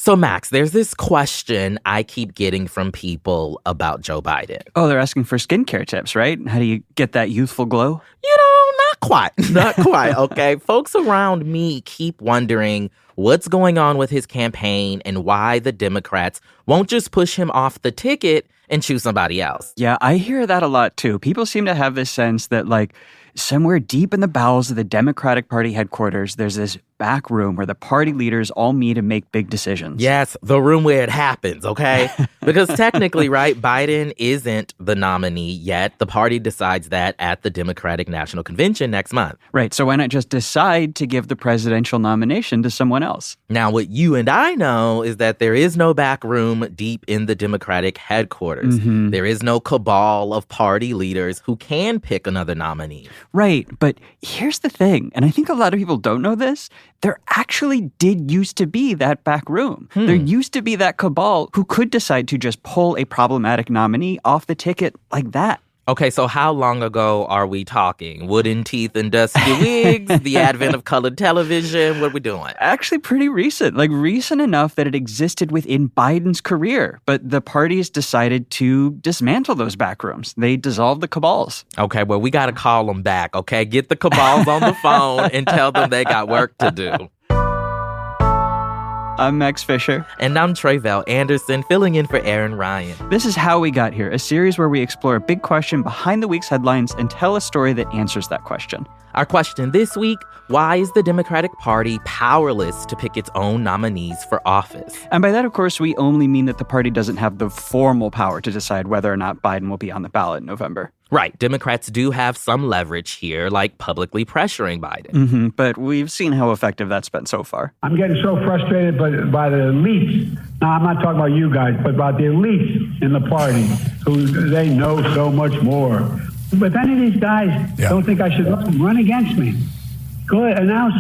So, Max, there's this question I keep getting from people about Joe Biden. Oh, they're asking for skincare tips, right? How do you get that youthful glow? Not quite. Not quite, okay? Folks around me keep wondering what's going on with his campaign and why the Democrats won't just push him off the ticket and choose somebody else. Yeah, I hear that a lot, too. People seem to have this sense that, somewhere deep in the bowels of the Democratic Party headquarters, there's this back room where the party leaders all meet and make big decisions. Yes, the room where it happens, okay? Because technically, right, Biden isn't the nominee yet. The party decides that at the Democratic National Convention next month. Right, so why not just decide to give the presidential nomination to someone else? Now, what you and I know is that there is no back room deep in the Democratic headquarters. Mm-hmm. There is no cabal of party leaders who can pick another nominee. Right, but here's the thing, and I think a lot of people don't know this. There actually did used to be that back room. There used to be that cabal who could decide to just pull a problematic nominee off the ticket like that. Okay, so how long ago are we talking? Wooden teeth and dusty wigs? The advent of colored television? What are we doing? Actually pretty recent, recent enough that it existed within Biden's career. But the parties decided to dismantle those backrooms. They dissolved the cabals. Okay, well, we got to call them back, okay? Get the cabals on the phone and tell them they got work to do. I'm Max Fisher. And I'm Tre'vell Anderson, filling in for Aaron Ryan. This is How We Got Here, a series where we explore a big question behind the week's headlines and tell a story that answers that question. Our question this week, why is the Democratic Party powerless to pick its own nominees for office? And by that, of course, we only mean that the party doesn't have the formal power to decide whether or not Biden will be on the ballot in November. Right. Democrats do have some leverage here, like publicly pressuring Biden. Mm-hmm. But we've seen how effective that's been so far. I'm getting so frustrated by the elites. Now, I'm not talking about you guys, but about the elites in the party who they know so much more. But if any of these guys don't think I should run against me, go ahead, announce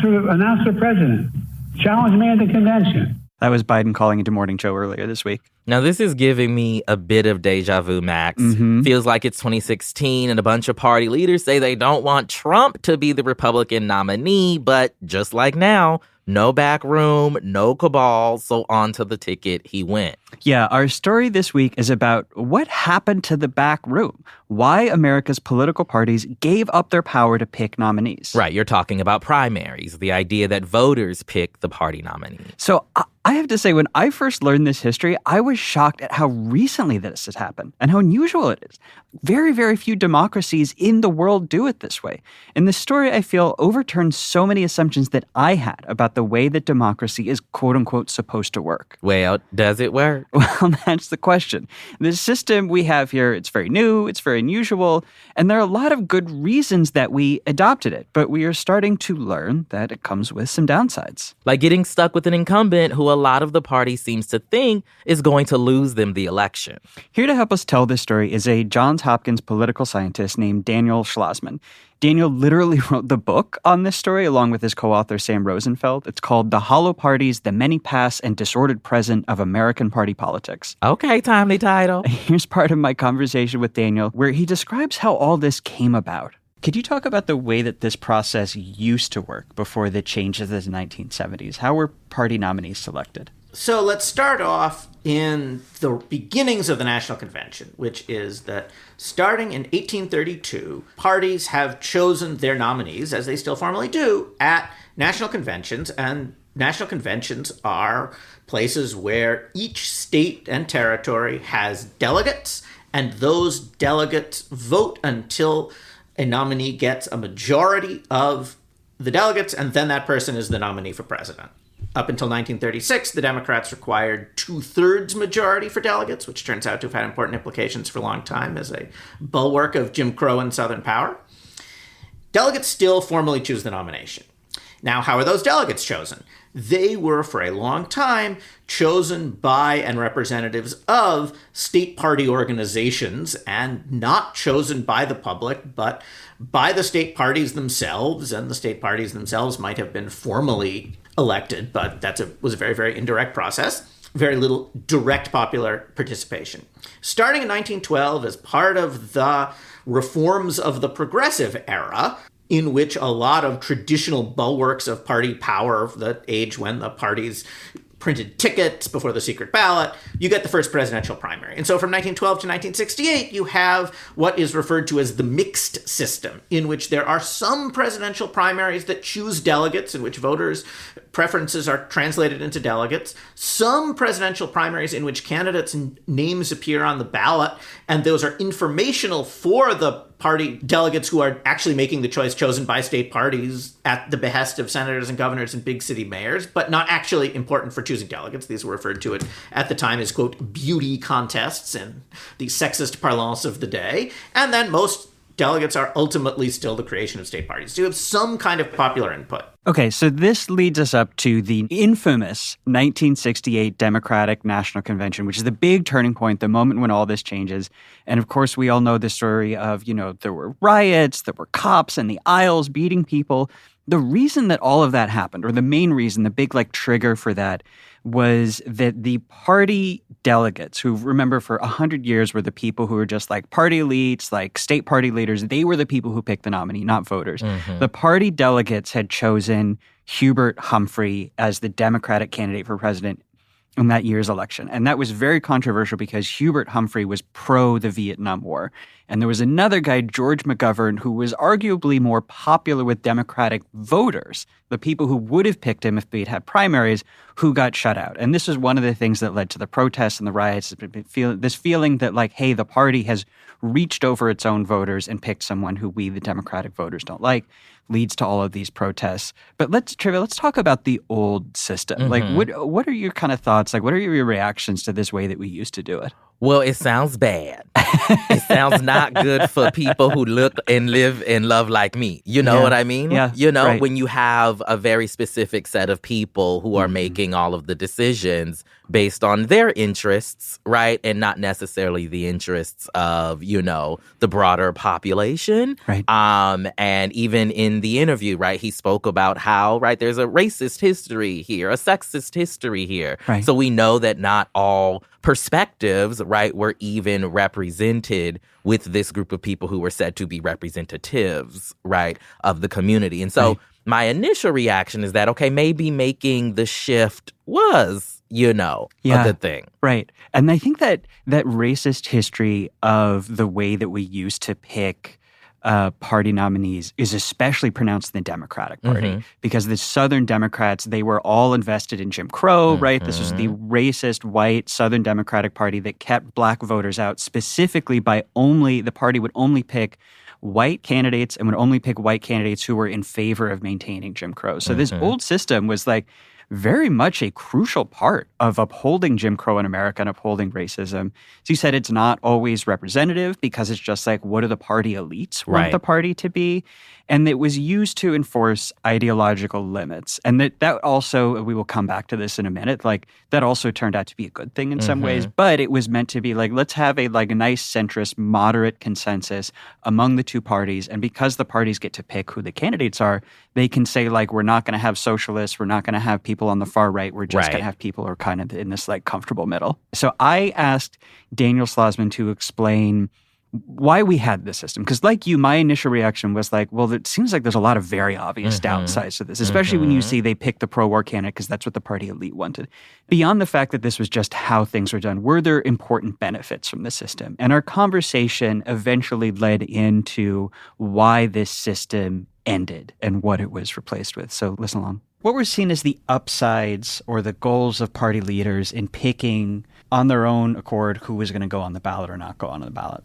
for president. Challenge me at the convention. That was Biden calling into Morning Joe earlier this week. Now, this is giving me a bit of deja vu, Max. Feels like it's 2016 and a bunch of party leaders say they don't want Trump to be the Republican nominee, but just like now, no back room, no cabal, so onto the ticket he went. Yeah, our story this week is about what happened to the back room, why America's political parties gave up their power to pick nominees. Right, you're talking about primaries, the idea that voters pick the party nominee. So I have to say, when I first learned this history, I was shocked at how recently this has happened and how unusual it is. Very, very few democracies in the world do it this way. And this story, I feel, overturns so many assumptions that I had about the way that democracy is quote-unquote supposed to work. Well, does it work? Well, that's the question. The system we have here, it's very new, it's very unusual, and there are a lot of good reasons that we adopted it. But we are starting to learn that it comes with some downsides. Like getting stuck with an incumbent who a lot of the party seems to think is going to lose them the election. Here to help us tell this story is a Johns Hopkins political scientist named Daniel Schlossman. Daniel literally wrote the book on this story along with his co-author Sam Rosenfeld. It's called The Hollow Parties, the Many Past and Disordered Present of American Party Politics. Okay, timely title. Here's part of my conversation with Daniel where he describes how all this came about. Could you talk about the way that this process used to work before the changes of the 1970s? How were party nominees selected? So let's start off in the beginnings of the National Convention, which is that starting in 1832, parties have chosen their nominees, as they still formally do, at national conventions. And national conventions are places where each state and territory has delegates, and those delegates vote until a nominee gets a majority of the delegates, and then that person is the nominee for president. Up until 1936, the Democrats required 2/3 majority for delegates, which turns out to have had important implications for a long time as a bulwark of Jim Crow and Southern power. Delegates still formally choose the nomination. Now, how are those delegates chosen? They were, for a long time, chosen by and representatives of state party organizations and not chosen by the public, but by the state parties themselves. And the state parties themselves might have been formally elected, but was a very, very indirect process. Very little direct popular participation. Starting in 1912, as part of the reforms of the progressive era, in which a lot of traditional bulwarks of party power, the age when the parties printed tickets before the secret ballot, you get the first presidential primary. And so from 1912 to 1968, you have what is referred to as the mixed system, in which there are some presidential primaries that choose delegates, in which voters' preferences are translated into delegates, some presidential primaries in which candidates' names appear on the ballot, and those are informational for the party delegates who are actually making the choice chosen by state parties at the behest of senators and governors and big city mayors, but not actually important for choosing delegates. These were referred to at the time as, quote, beauty contests in the sexist parlance of the day. And then most delegates are ultimately still the creation of state parties. So you have some kind of popular input. Okay, so this leads us up to the infamous 1968 Democratic National Convention, which is the big turning point, the moment when all this changes. And of course, we all know the story of, there were riots, there were cops in the aisles beating people. The reason that all of that happened, or the main reason, the big trigger for that, was that the party delegates, who, remember, for 100 years were the people who were just party elites, state party leaders. They were the people who picked the nominee, not voters. Mm-hmm. The party delegates had chosen Hubert Humphrey as the Democratic candidate for president in that year's election. And that was very controversial because Hubert Humphrey was pro the Vietnam War. And there was another guy, George McGovern, who was arguably more popular with Democratic voters, the people who would have picked him if they'd had primaries, who got shut out. And this was one of the things that led to the protests and the riots, this feeling that hey, the party has reached over its own voters and picked someone who we, the Democratic voters, don't like, leads to all of these protests. But let's talk about the old system. Mm-hmm. What are your kind of thoughts? What are your reactions to this way that we used to do it? Well, it sounds bad. It sounds not good for people who look and live and love like me. You know what I mean? Yeah, right. When you have a very specific set of people who are making all of the decisions based on their interests, right? And not necessarily the interests of, the broader population. Right. And even in the interview, right, he spoke about how, right, there's a racist history here, a sexist history here. Right. So we know that not all perspectives, right, were even represented with this group of people who were said to be representatives, right, of the community. And so my initial reaction is that, okay, maybe making the shift was, a good thing. Right. And I think that racist history of the way that we used to pick party nominees is especially pronounced in the Democratic Party because the Southern Democrats, they were all invested in Jim Crow, right? This was the racist, white Southern Democratic Party that kept black voters out specifically by the party would only pick white candidates and would only pick white candidates who were in favor of maintaining Jim Crow. So this old system was very much a crucial part of upholding Jim Crow in America and upholding racism. So you said it's not always representative because it's just what do the party elites want the party to be? And it was used to enforce ideological limits. And that also, we will come back to this in a minute, that also turned out to be a good thing in some ways. But it was meant to be let's have a nice centrist, moderate consensus among the two parties. And because the parties get to pick who the candidates are, they can say we're not going to have socialists, we're not going to have people on the far right, we're just going to have people who are kind of in this comfortable middle. So I asked Daniel Schlossman to explain why we had this system. Because my initial reaction was well, it seems there's a lot of very obvious downsides to this, especially when you see they picked the pro-war candidate because that's what the party elite wanted. Beyond the fact that this was just how things were done, were there important benefits from the system? And our conversation eventually led into why this system ended and what it was replaced with. So listen along. What we're seeing is the upsides or the goals of party leaders in picking on their own accord who was going to go on the ballot or not go on the ballot.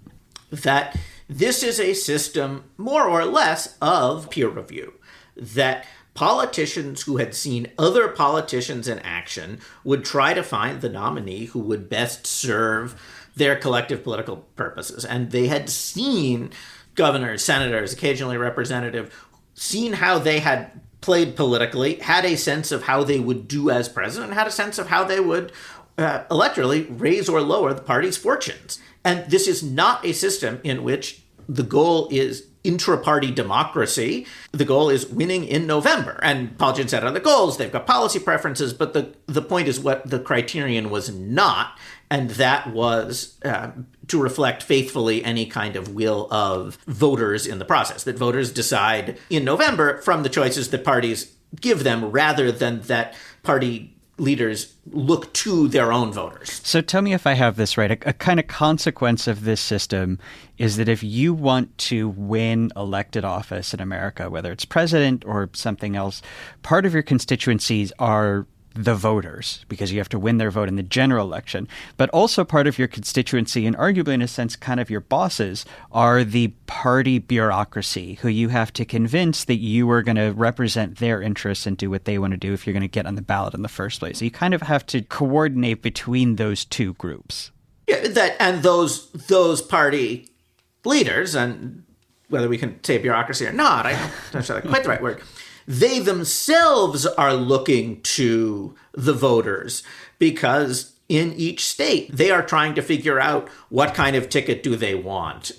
That this is a system, more or less, of peer review. That politicians who had seen other politicians in action would try to find the nominee who would best serve their collective political purposes. And they had seen governors, senators, occasionally representatives, seen how they had played politically, had a sense of how they would do as president, had a sense of how they would electorally raise or lower the party's fortunes. And this is not a system in which the goal is intra-party democracy. The goal is winning in November. And politicians set other goals. They've got policy preferences. But the point is what the criterion was not. And that was to reflect faithfully any kind of will of voters in the process. That voters decide in November from the choices that parties give them rather than that party leaders look to their own voters. So tell me if I have this right. A kind of consequence of this system is that if you want to win elected office in America, whether it's president or something else, part of your constituencies are the voters, because you have to win their vote in the general election. But also part of your constituency, and arguably in a sense kind of your bosses, are the party bureaucracy, who you have to convince that you are going to represent their interests and do what they want to do if you're going to get on the ballot in the first place. So you kind of have to coordinate between those two groups. Yeah, and those party leaders, and whether we can say bureaucracy or not, I'm not sure that's quite the right word, they themselves are looking to the voters, because in each state, they are trying to figure out what kind of ticket do they want.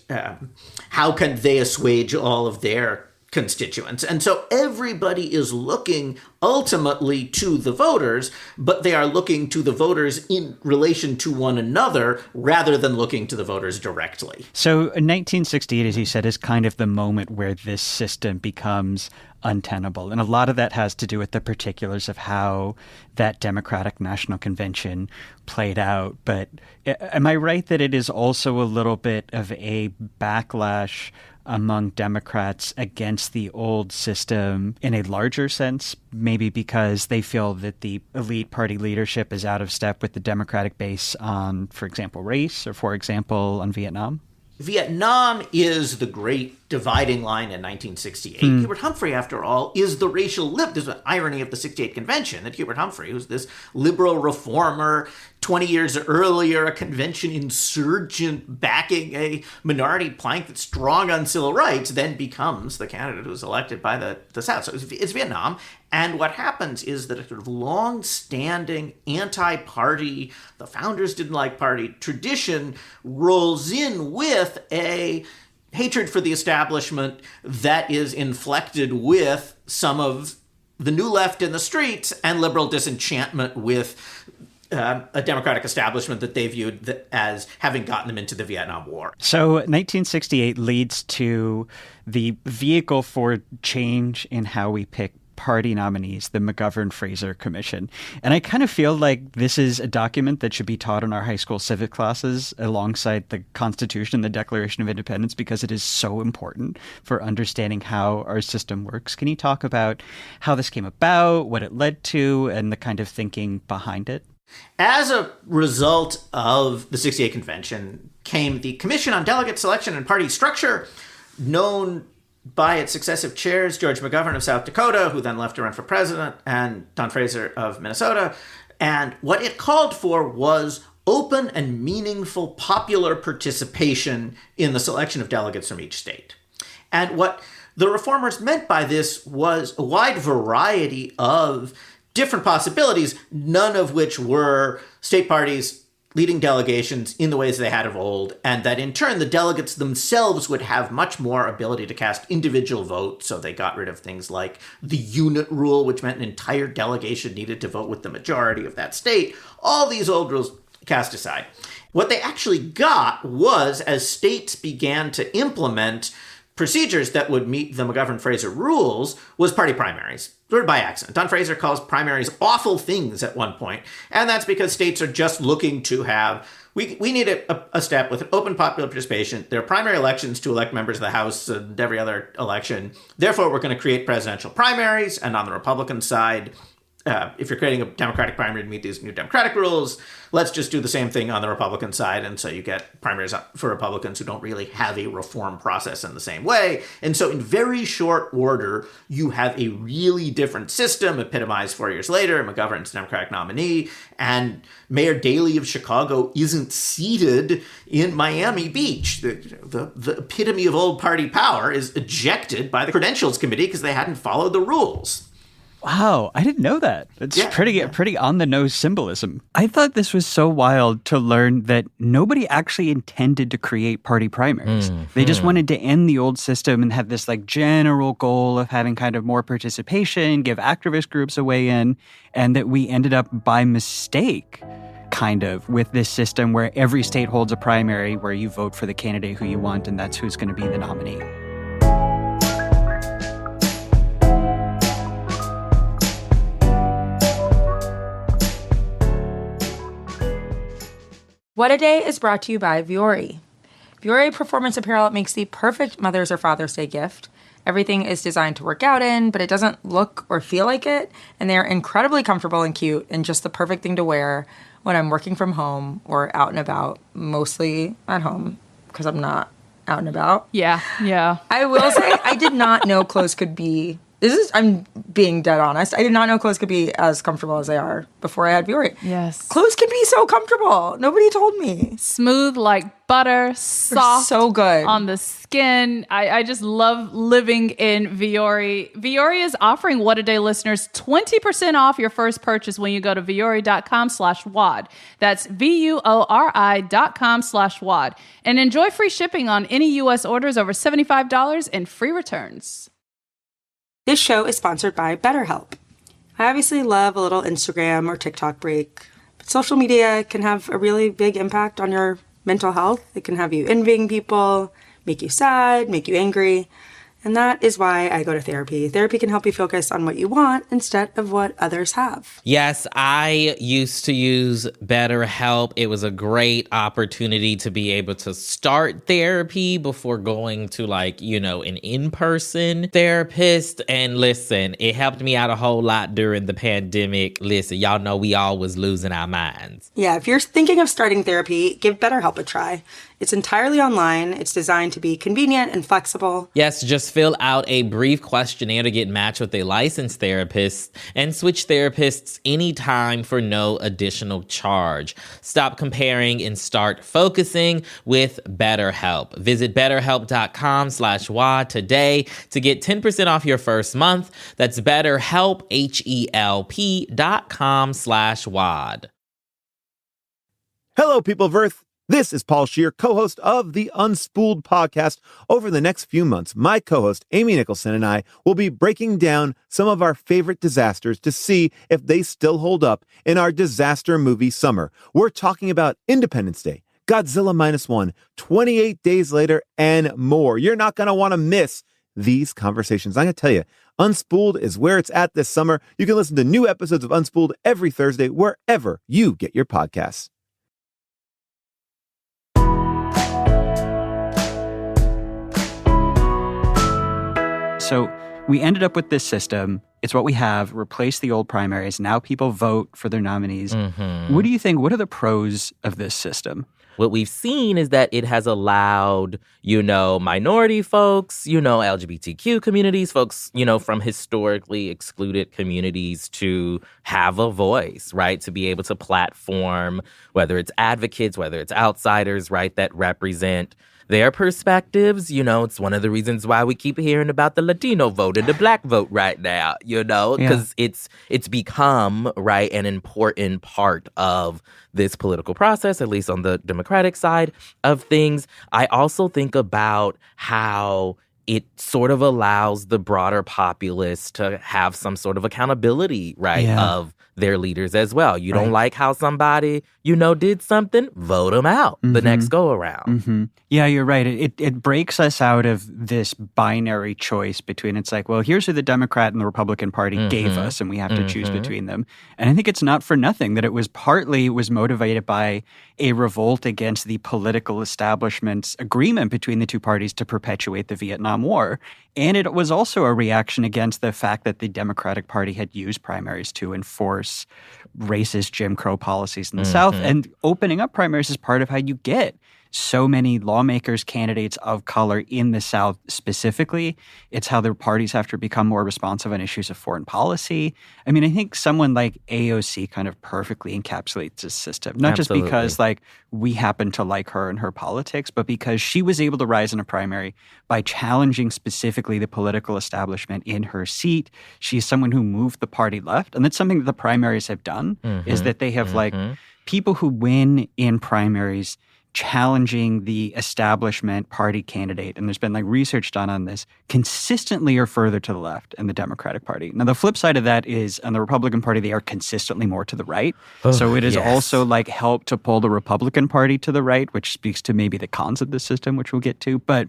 How can they assuage all of their constituents? And so everybody is looking ultimately to the voters, but they are looking to the voters in relation to one another rather than looking to the voters directly. So 1968, as you said, is kind of the moment where this system becomes untenable. And a lot of that has to do with the particulars of how that Democratic National Convention played out. But am I right that it is also a little bit of a backlash among Democrats against the old system in a larger sense, maybe because they feel that the elite party leadership is out of step with the Democratic base on, for example, race, or for example, on Vietnam? Vietnam is the great dividing line in 1968. Hubert Humphrey, after all, is the racial There's an irony of the 68 convention that Hubert Humphrey, who's this liberal reformer, 20 years earlier, a convention insurgent backing a minority plank that's strong on civil rights, then becomes the candidate who's elected by the South. So it's Vietnam. And what happens is that a sort of long-standing anti-party, the founders didn't like party tradition rolls in with a hatred for the establishment that is inflected with some of the new left in the streets and liberal disenchantment with a democratic establishment that they viewed as having gotten them into the Vietnam War. So 1968 leads to the vehicle for change in how we pick party nominees, the McGovern-Fraser Commission. And I kind of feel like this is a document that should be taught in our high school civic classes alongside the Constitution, the Declaration of Independence, because it is so important for understanding how our system works. Can you talk about how this came about, what it led to, and the kind of thinking behind it? As a result of the 68 convention came the Commission on Delegate Selection and Party Structure, known by its successive chairs, George McGovern of South Dakota, who then left to run for president, and Don Fraser of Minnesota. And what it called for was open and meaningful popular participation in the selection of delegates from each state. And what the reformers meant by this was a wide variety of different possibilities, none of which were state parties leading delegations in the ways they had of old, and that in turn the delegates themselves would have much more ability to cast individual votes. So they got rid of things like the unit rule, which meant an entire delegation needed to vote with the majority of that state. All these old rules cast aside. What they actually got was, as states began to implement procedures that would meet the McGovern-Fraser rules, was party primaries. Sort of by accident. Don Fraser calls primaries awful things at one point, and that's because states are just looking to have, we need a step with open popular participation. There are primary elections to elect members of the House and every other election. Therefore, we're going to create presidential primaries, and on the Republican side, if you're creating a Democratic primary to meet these new Democratic rules, let's just do the same thing on the Republican side. And so you get primaries for Republicans who don't really have a reform process in the same way. And so in very short order, you have a really different system epitomized 4 years later. McGovern's Democratic nominee, and Mayor Daley of Chicago isn't seated in Miami Beach. The epitome of old party power is ejected by the Credentials Committee because they hadn't followed the rules. Wow, I didn't know that. It's pretty on-the-nose symbolism. I thought this was so wild to learn that nobody actually intended to create party primaries. They just wanted to end the old system and have this like general goal of having kind of more participation, give activist groups a way in, and that we ended up by mistake kind of with this system where every state holds a primary where you vote for the candidate who you want, and that's who's going to be the nominee. What a Day is brought to you by Vuori. Vuori Performance Apparel makes the perfect Mother's or Father's Day gift. Everything is designed to work out in, but it doesn't look or feel like it. And they're incredibly comfortable and cute and just the perfect thing to wear when I'm working from home or out and about, mostly at home because I'm not out and about. Yeah. I will say I did not know clothes could be, I'm being dead honest. I did not know clothes could be as comfortable as they are before I had Vuori. Yes. Clothes can be so comfortable. Nobody told me. Smooth like butter, soft. So good. On the skin. I just love living in Vuori. Vuori is offering What a Day listeners 20% off your first purchase when you go to vuori.com/WAD. That's VUORI.com/WAD. And enjoy free shipping on any U.S. orders over $75 and free returns. This show is sponsored by BetterHelp. I obviously love a little Instagram or TikTok break, but social media can have a really big impact on your mental health. It can have you envying people, make you sad, make you angry. And that is why I go to therapy. Therapy can help you focus on what you want instead of what others have. Yes, I used to use BetterHelp. It was a great opportunity to be able to start therapy before going to an in-person therapist. And listen, it helped me out a whole lot during the pandemic. Listen, y'all know we all was losing our minds. Yeah, if you're thinking of starting therapy, give BetterHelp a try. It's entirely online. It's designed to be convenient and flexible. Yes, just fill out a brief questionnaire to get matched with a licensed therapist and switch therapists anytime for no additional charge. Stop comparing and start focusing with BetterHelp. Visit betterhelp.com/WAD today to get 10% off your first month. That's BetterHelp, HELP.com/WAD. Hello, people of Earth. This is Paul Scheer, co-host of the Unspooled podcast. Over the next few months, my co-host Amy Nicholson and I will be breaking down some of our favorite disasters to see if they still hold up in our disaster movie summer. We're talking about Independence Day, Godzilla -1, 28 Days Later, and more. You're not going to want to miss these conversations. I'm going to tell you, Unspooled is where it's at this summer. You can listen to new episodes of Unspooled every Thursday, wherever you get your podcasts. So we ended up with this system. It's what we have. Replace the old primaries. Now people vote for their nominees. Mm-hmm. What do you think? What are the pros of this system? What we've seen is that it has allowed, minority folks, LGBTQ communities, folks, from historically excluded communities to have a voice, right? To be able to platform, whether it's advocates, whether it's outsiders, right, that represent their perspectives. It's one of the reasons why we keep hearing about the Latino vote and the Black vote right now, because it's become, right, an important part of this political process, at least on the Democratic side of things. I also think about how it sort of allows the broader populace to have some sort of accountability, right, of their leaders as well. You don't like how somebody, did something, vote them out the next go around. Mm-hmm. Yeah, you're right. It breaks us out of this binary choice between, it's like, well, here's who the Democrat and the Republican Party gave us, and we have to choose between them. And I think it's not for nothing that it was motivated by a revolt against the political establishment's agreement between the two parties to perpetuate the Vietnam War. And it was also a reaction against the fact that the Democratic Party had used primaries to enforce racist Jim Crow policies in the South. And opening up primaries is part of how you get so many lawmakers, candidates of color in the South specifically. It's how their parties have to become more responsive on issues of foreign policy. I mean, I think someone like AOC kind of perfectly encapsulates this system, not Absolutely. just because we happen to like her and her politics, but because she was able to rise in a primary by challenging specifically the political establishment in her seat. She's someone who moved the party left. And that's something that the primaries have done, is that they have people who win in primaries challenging the establishment party candidate, and there's been research done on this, consistently are further to the left in the Democratic Party. Now, the flip side of that is on the Republican Party, they are consistently more to the right. So it has also helped to pull the Republican Party to the right, which speaks to maybe the cons of the system, which we'll get to. But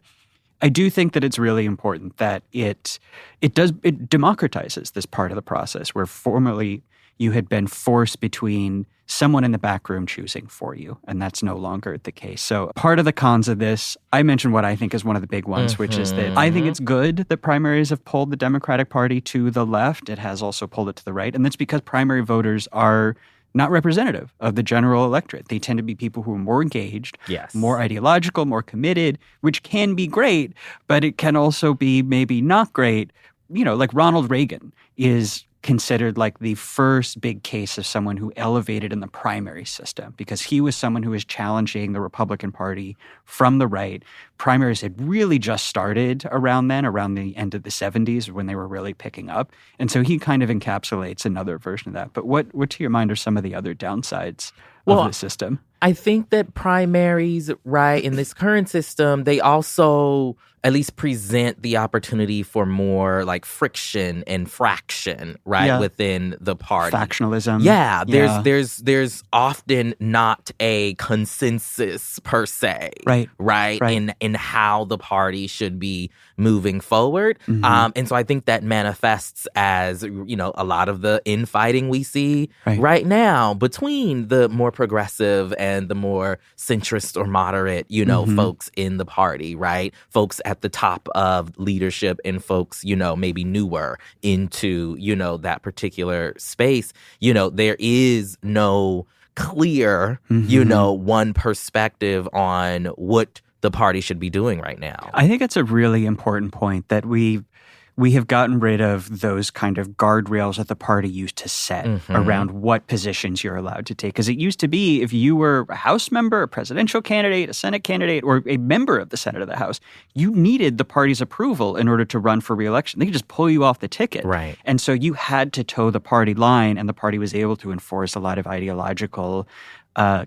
I do think that it's really important that it democratizes this part of the process where formerly you had been forced between someone in the back room choosing for you, and that's no longer the case. So part of the cons of this, I mentioned what I think is one of the big ones, which is that I think it's good that primaries have pulled the Democratic Party to the left. It has also pulled it to the right, and that's because primary voters are not representative of the general electorate. They tend to be people who are more engaged, more ideological, more committed, which can be great, but it can also be maybe not great. You know, like Ronald Reagan is considered like the first big case of someone who elevated in the primary system because he was someone who was challenging the Republican Party from the right. Primaries had really just started around then, around the end of the 70s when they were really picking up. And so he kind of encapsulates another version of that. But what to your mind are some of the other downsides of the system? I think that primaries, right, in this current system, they also at least present the opportunity for more like friction and fraction, right, within the party. Factionalism. Yeah, there's often not a consensus per se, right, in how the party should be moving forward. And so I think that manifests as, you know, a lot of the infighting we see right now between the more progressive and the more centrist or moderate, you know, folks in the party, right? Folks at the top of leadership and folks, you know, maybe newer into, you know, that particular space. You know, there is no clear, you know, one perspective on what the party should be doing right now. I think it's a really important point that we have gotten rid of those kind of guardrails that the party used to set around what positions you're allowed to take. Because it used to be if you were a House member, a presidential candidate, a Senate candidate, or a member of the Senate or the House, you needed the party's approval in order to run for re-election. They could just pull you off the ticket. Right. And so you had to toe the party line, and the party was able to enforce a lot of ideological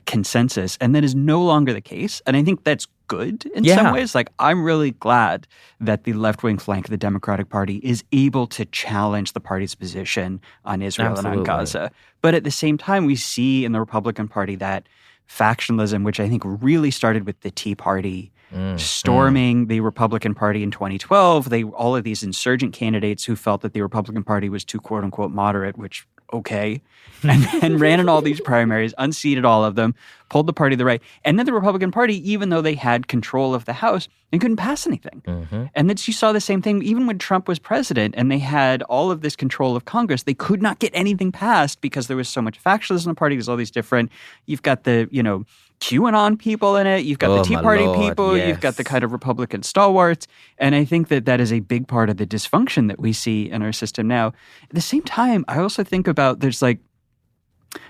consensus. And that is no longer the case. And I think that's good in some ways. Like, I'm really glad that the left-wing flank of the Democratic Party is able to challenge the party's position on Israel and on Gaza. But at the same time, we see in the Republican Party that factionalism, which I think really started with the Tea Party storming the Republican Party in 2012. All of these insurgent candidates who felt that the Republican Party was too quote-unquote moderate, which okay, and ran in all these primaries, unseated all of them, pulled the party to the right. And then the Republican Party, even though they had control of the House, they couldn't pass anything. And then you saw the same thing even when Trump was president and they had all of this control of Congress. They could not get anything passed because there was so much factionalism in the party. There's all these different, you've got the, you know, QAnon people in it. You've got the Tea Party people. You've got the kind of Republican stalwarts. And I think that that is a big part of the dysfunction that we see in our system now. At the same time, I also think about there's like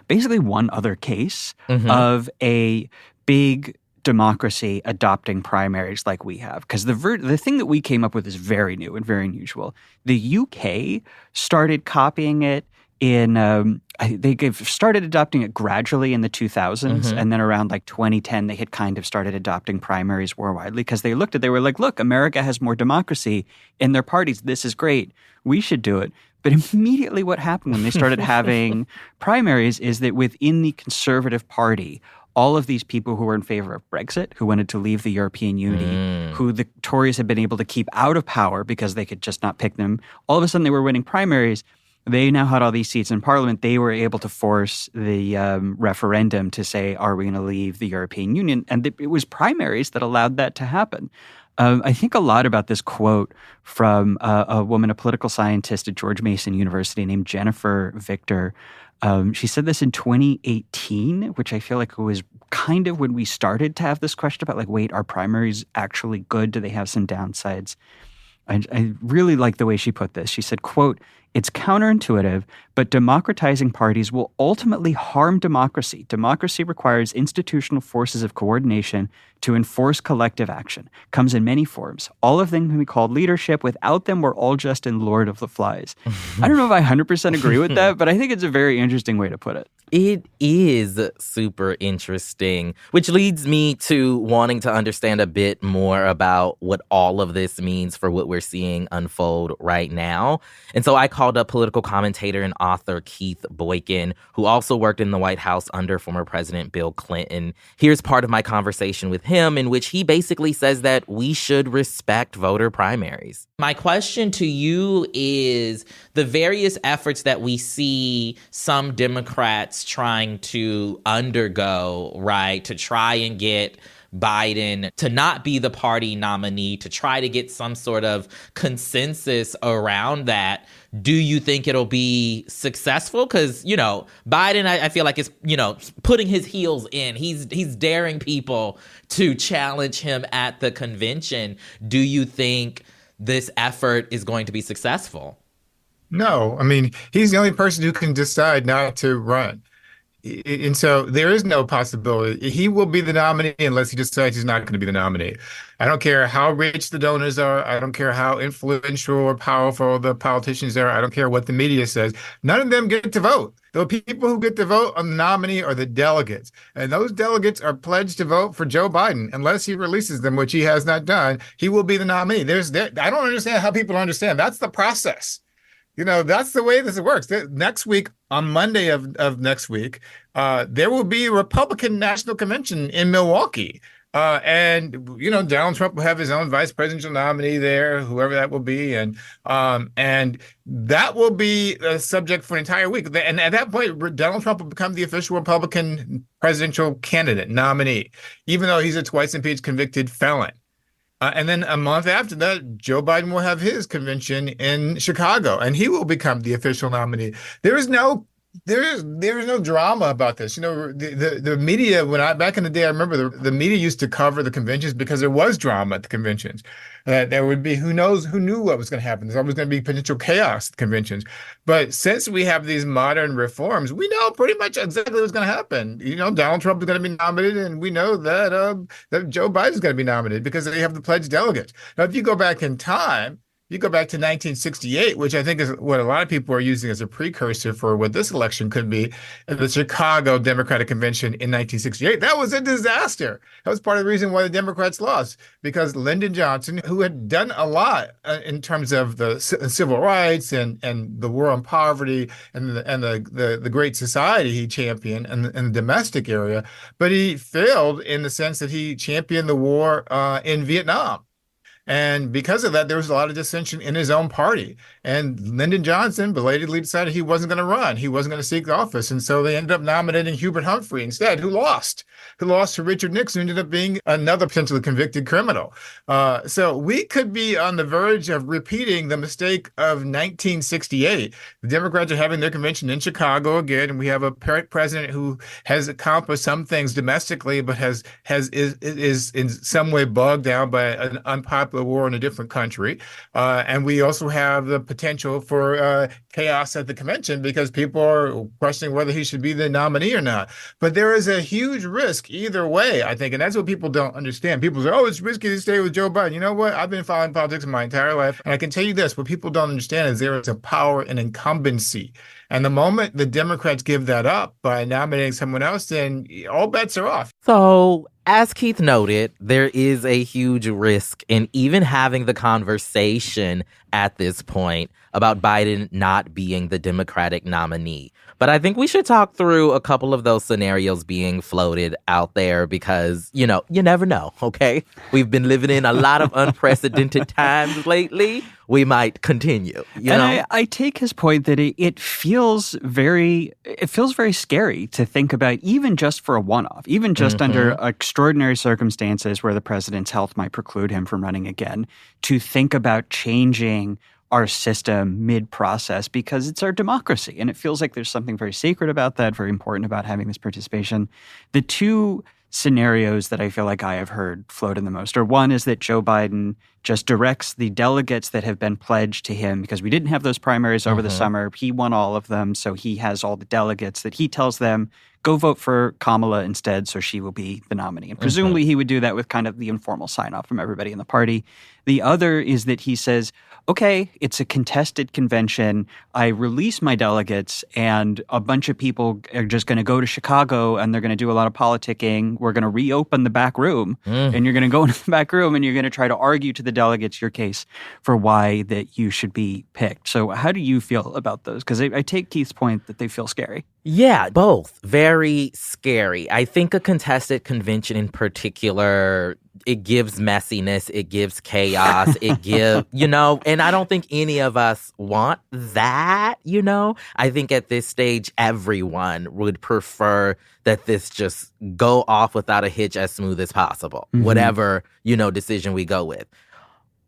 basically one other case of a big democracy adopting primaries like we have. Because the thing that we came up with is very new and very unusual. The UK started copying it they started adopting it gradually in the 2000s, and then around like 2010, they had kind of started adopting primaries more widely because they were like, look, America has more democracy in their parties. This is great. We should do it. But immediately what happened when they started having primaries is that within the Conservative Party, all of these people who were in favor of Brexit, who wanted to leave the European Union, who the Tories had been able to keep out of power because they could just not pick them, all of a sudden they were winning primaries. They now had all these seats in Parliament. They were able to force the referendum to say, are we going to leave the European Union? And it was primaries that allowed that to happen. I think a lot about this quote from a woman, a political scientist at George Mason University named Jennifer Victor. She said this in 2018, which I feel like was kind of when we started to have this question about like, wait, are primaries actually good? Do they have some downsides? I really like the way she put this. She said, quote, "It's counterintuitive, but democratizing parties will ultimately harm democracy. Democracy requires institutional forces of coordination to enforce collective action. Comes in many forms. All of them can be called leadership. Without them, we're all just in Lord of the Flies." I don't know if I 100% agree with that, but I think it's a very interesting way to put it. It is super interesting, which leads me to wanting to understand a bit more about what all of this means for what we're seeing unfold right now. And so I call called up political commentator and author Keith Boykin, who also worked in the White House under former President Bill Clinton. Here's part of my conversation with him, in which he basically says that we should respect voter primaries. My question to you is the various efforts that we see some Democrats trying to undergo, right, to try and get Biden to not be the party nominee, to try to get some sort of consensus around that. Do you think it'll be successful? Because, Biden, I feel like is, putting his heels in. He's daring people to challenge him at the convention. Do you think this effort is going to be successful? No. I mean, he's the only person who can decide not to run. And so there is no possibility. He will be the nominee unless he decides he's not going to be the nominee. I don't care how rich the donors are. I don't care how influential or powerful the politicians are. I don't care what the media says. None of them get to vote. The people who get to vote on the nominee are the delegates. And those delegates are pledged to vote for Joe Biden. Unless he releases them, which he has not done, he will be the nominee. I don't understand how people don't understand. That's the process. That's the way this works. Next week, on Monday of next week, there will be a Republican National Convention in Milwaukee. And Donald Trump will have his own vice presidential nominee there, whoever that will be. And that will be a subject for an entire week. And at that point, Donald Trump will become the official Republican presidential candidate nominee, even though he's a twice impeached convicted felon. And then a month after that, Joe Biden will have his convention in Chicago, and he will become the official nominee. There is no drama about this. The media, back in the day, I remember the media used to cover the conventions because there was drama at the conventions. There would be who knew what was going to happen. There's always going to be potential chaos at the conventions. But since we have these modern reforms, we know pretty much exactly what's going to happen. Donald Trump is going to be nominated, and we know that Joe Biden is going to be nominated because they have the pledged delegates. Now, if you go back in time, you go back to 1968, which I think is what a lot of people are using as a precursor for what this election could be, the Chicago Democratic Convention in 1968. That was a disaster. That was part of the reason why the Democrats lost, because Lyndon Johnson, who had done a lot in terms of the civil rights and the war on poverty and the Great Society he championed in the domestic area, but he failed in the sense that he championed the war in Vietnam. And because of that, there was a lot of dissension in his own party. And Lyndon Johnson belatedly decided he wasn't going to run. He wasn't going to seek office. And so they ended up nominating Hubert Humphrey instead, who lost to Richard Nixon, who ended up being another potentially convicted criminal. So we could be on the verge of repeating the mistake of 1968. The Democrats are having their convention in Chicago again, and we have a president who has accomplished some things domestically, but is in some way bogged down by an unpopular war in a different country. And we also have the potential for chaos at the convention because people are questioning whether he should be the nominee or not. But there is a huge risk either way, I think. And that's what people don't understand. People say, it's risky to stay with Joe Biden. You know what? I've been following politics my entire life. And I can tell you this, what people don't understand is there is a power and incumbency. And the moment the Democrats give that up by nominating someone else, then all bets are off. So, as Keith noted, there is a huge risk in even having the conversation at this point about Biden not being the Democratic nominee. But I think we should talk through a couple of those scenarios being floated out there because, you never know, okay? We've been living in a lot of unprecedented times lately. We might continue, I take his point that it feels very scary to think about, even just for a one-off, even just under extraordinary circumstances where the president's health might preclude him from running again, to think about changing our system mid-process because it's our democracy. And it feels like there's something very sacred about that, very important about having this participation. The two scenarios that I feel like I have heard floated the most are, one is that Joe Biden just directs the delegates that have been pledged to him, because we didn't have those primaries over the summer. He won all of them, so he has all the delegates that he tells them, go vote for Kamala instead, so she will be the nominee. And presumably he would do that with kind of the informal sign-off from everybody in the party. The other is that he says, okay, it's a contested convention. I release my delegates, and a bunch of people are just going to go to Chicago, and they're going to do a lot of politicking. We're going to reopen the back room, and you're going to go into the back room, and you're going to try to argue to the delegates your case for why that you should be picked. So how do you feel about those? Because I take Keith's point that they feel scary. Yeah, both. Very scary. I think a contested convention in particular, it gives messiness, it gives chaos, it gives, and I don't think any of us want that, I think at this stage, everyone would prefer that this just go off without a hitch as smooth as possible, whatever, decision we go with.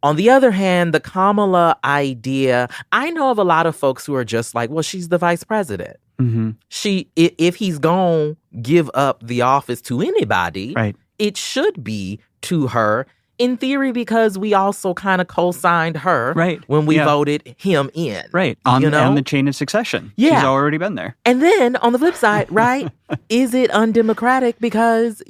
On the other hand, the Kamala idea, I know of a lot of folks who are just like, well, she's the vice president. If he's going to give up the office to anybody, right, it should be to her, in theory, because we also kind of co-signed her when we voted him in. Right, on the chain of succession. Yeah. She's already been there. And then, on the flip side, right, is it undemocratic because,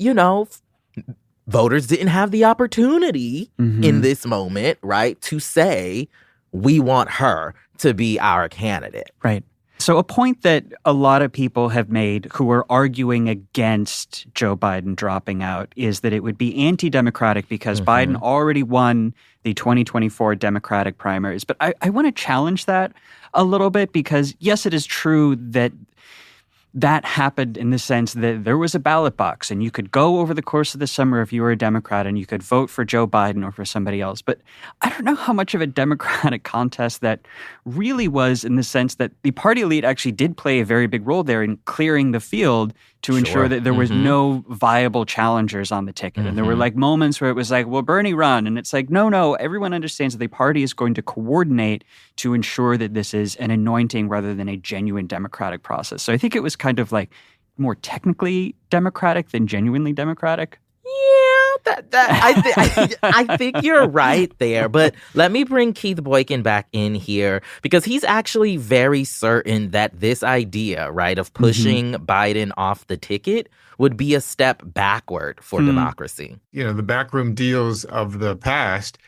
voters didn't have the opportunity in this moment, right, to say, we want her to be our candidate. Right. So a point that a lot of people have made who are arguing against Joe Biden dropping out is that it would be anti-democratic because Biden already won the 2024 Democratic primaries. But I want to challenge that a little bit because, yes, it is true that that happened in the sense that there was a ballot box and you could go over the course of the summer if you were a Democrat and you could vote for Joe Biden or for somebody else. But I don't know how much of a Democratic contest that really was in the sense that the party elite actually did play a very big role there in clearing the field to ensure that there was no viable challengers on the ticket. And there were like moments where it was like, well, Bernie run. And it's like, no, everyone understands that the party is going to coordinate to ensure that this is an anointing rather than a genuine democratic process. So I think it was kind of like more technically democratic than genuinely democratic. Yeah, I think you're right there. But let me bring Keith Boykin back in here because he's actually very certain that this idea, right, of pushing Biden off the ticket would be a step backward for democracy. The backroom deals of the past,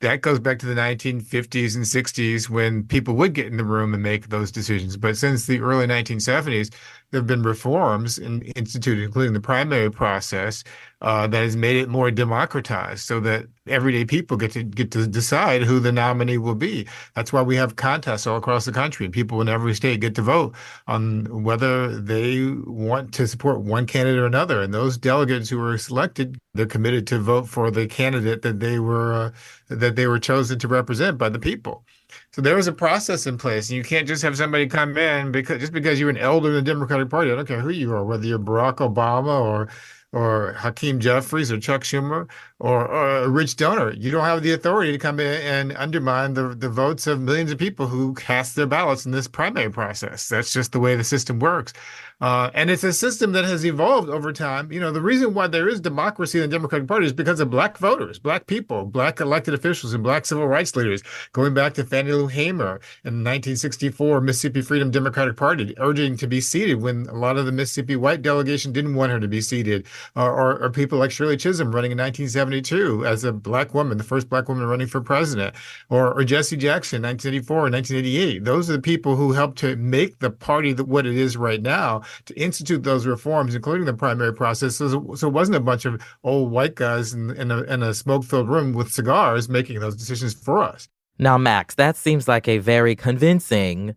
that goes back to the 1950s and 60s when people would get in the room and make those decisions. But since the early 1970s, there have been reforms instituted, including the primary process, that has made it more democratized so that everyday people get to decide who the nominee will be. That's why we have contests all across the country. People in every state get to vote on whether they want to support one candidate or another. And those delegates who are selected, they're committed to vote for the candidate that they were chosen to represent by the people. So there was a process in place, and you can't just have somebody come in because you're an elder in the Democratic Party. I don't care who you are, whether you're Barack Obama or Hakeem Jeffries or Chuck Schumer or a rich donor. You don't have the authority to come in and undermine the votes of millions of people who cast their ballots in this primary process. That's just the way the system works. And it's a system that has evolved over time. The reason why there is democracy in the Democratic Party is because of black voters, black people, black elected officials, and black civil rights leaders, going back to Fannie Lou Hamer in the 1964 Mississippi Freedom Democratic Party, urging to be seated when a lot of the Mississippi white delegation didn't want her to be seated, or people like Shirley Chisholm running in 1972 as a black woman, the first black woman running for president, or Jesse Jackson in 1984 and 1988. Those are the people who helped to make the party what it is right now, to institute those reforms, including the primary process. So it wasn't a bunch of old white guys in a smoke-filled room with cigars making those decisions for us. Now, Max, that seems like a very convincing,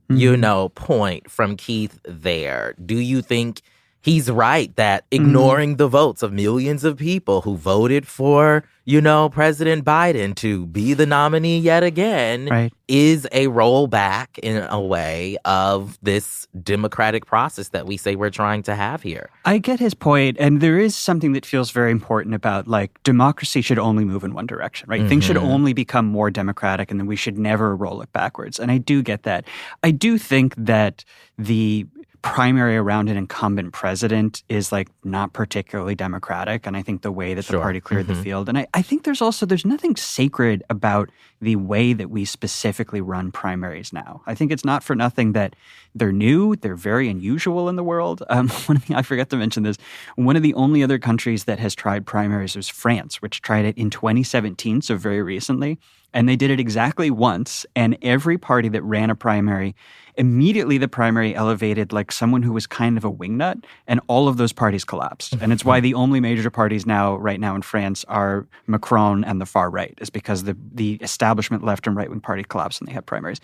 point from Keith there. Do you think he's right that ignoring the votes of millions of people who voted for, President Biden to be the nominee yet again is a rollback in a way of this democratic process that we say we're trying to have here? I get his point, and there is something that feels very important about, democracy should only move in one direction, right? Things should only become more democratic, and then we should never roll it backwards. And I do get that. I do think that the primary around an incumbent president is not particularly democratic. And I think the way that the party cleared the field. And I think there's nothing sacred about the way that we specifically run primaries now. I think it's not for nothing that they're new. They're very unusual in the world. I forgot to mention this. One of the only other countries that has tried primaries was France, which tried it in 2017, so very recently. And they did it exactly once, and every party that ran a primary, immediately the primary elevated like someone who was kind of a wingnut, and all of those parties collapsed. And it's why the only major parties right now in France are Macron and the far right, is because the establishment left and right-wing party collapsed when they had primaries.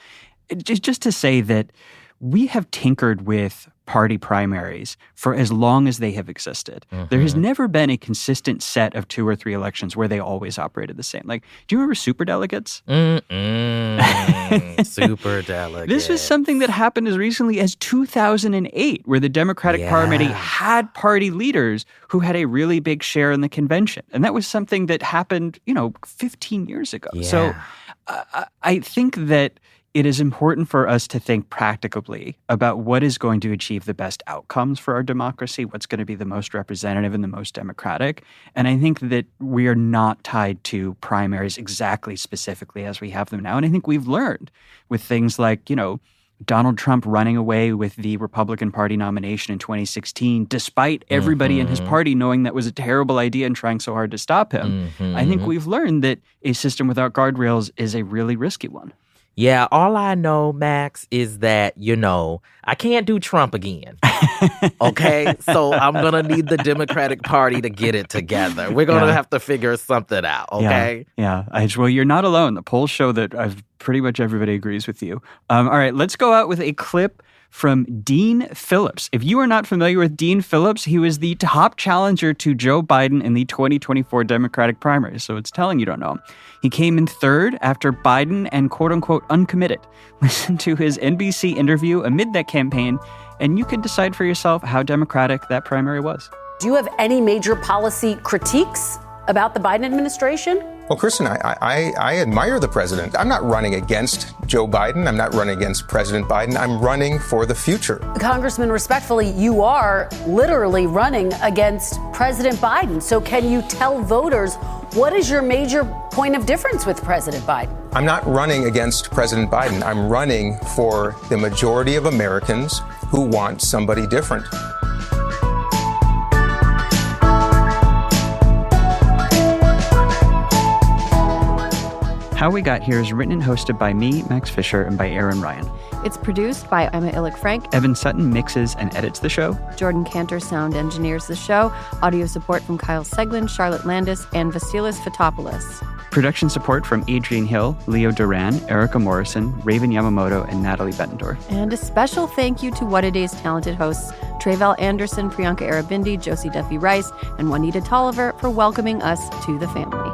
Just to say that we have tinkered with party primaries for as long as they have existed. There has never been a consistent set of 2 or 3 elections where they always operated the same. Like, do you remember superdelegates? Superdelegates. This was something that happened as recently as 2008, where the Democratic Party had party leaders who had a really big share in the convention. And that was something that happened, 15 years ago. Yeah. So I think that it is important for us to think practically about what is going to achieve the best outcomes for our democracy, what's going to be the most representative and the most democratic. And I think that we are not tied to primaries exactly specifically as we have them now. And I think we've learned with things like, Donald Trump running away with the Republican Party nomination in 2016, despite everybody in his party knowing that was a terrible idea and trying so hard to stop him. I think we've learned that a system without guardrails is a really risky one. Yeah, all I know, Max, is that, I can't do Trump again. Okay? So I'm going to need the Democratic Party to get it together. We're going to have to figure something out, okay? Yeah. Well, you're not alone. The polls show that pretty much everybody agrees with you. All right, let's go out with a clip from Dean Phillips. If you are not familiar with Dean Phillips, he was the top challenger to Joe Biden in the 2024 Democratic primaries, so it's telling you don't know him. He came in third after Biden and quote-unquote uncommitted. Listen to his NBC interview amid that campaign, and you can decide for yourself how democratic that primary was. Do you have any major policy critiques about the Biden administration? Well, Kristen, I admire the president. I'm not running against Joe Biden. I'm not running against President Biden. I'm running for the future. Congressman, respectfully, you are literally running against President Biden. So can you tell voters what is your major point of difference with President Biden? I'm not running against President Biden. I'm running for the majority of Americans who want somebody different. How We Got Here is written and hosted by me, Max Fisher, and by Aaron Ryan. It's produced by Emma Illick-Frank. Evan Sutton mixes and edits the show. Jordan Cantor sound engineers the show. Audio support from Kyle Seglin, Charlotte Landis, and Vasilis Fotopoulos. Production support from Adrian Hill, Leo Duran, Erica Morrison, Raven Yamamoto, and Natalie Bettendorf. And a special thank you to What A Day's talented hosts, Tre'vell Anderson, Priyanka Arabindi, Josie Duffy Rice, and Juanita Tolliver for welcoming us to the family.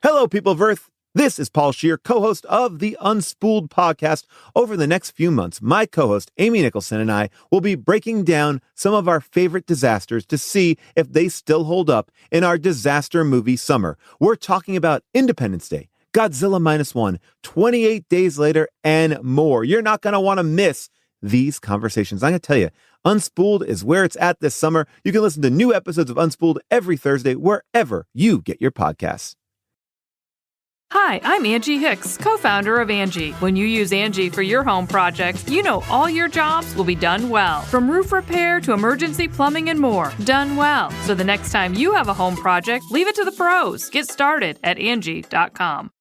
Hello, people of Earth. This is Paul Scheer, co-host of the Unspooled podcast. Over the next few months, my co-host Amy Nicholson and I will be breaking down some of our favorite disasters to see if they still hold up in our disaster movie summer. We're talking about Independence Day, Godzilla -1, 28 Days Later, and more. You're not going to want to miss these conversations. I'm going to tell you, Unspooled is where it's at this summer. You can listen to new episodes of Unspooled every Thursday, wherever you get your podcasts. Hi, I'm Angie Hicks, co-founder of Angie. When you use Angie for your home projects, you know all your jobs will be done well. From roof repair to emergency plumbing and more, done well. So the next time you have a home project, leave it to the pros. Get started at Angie.com.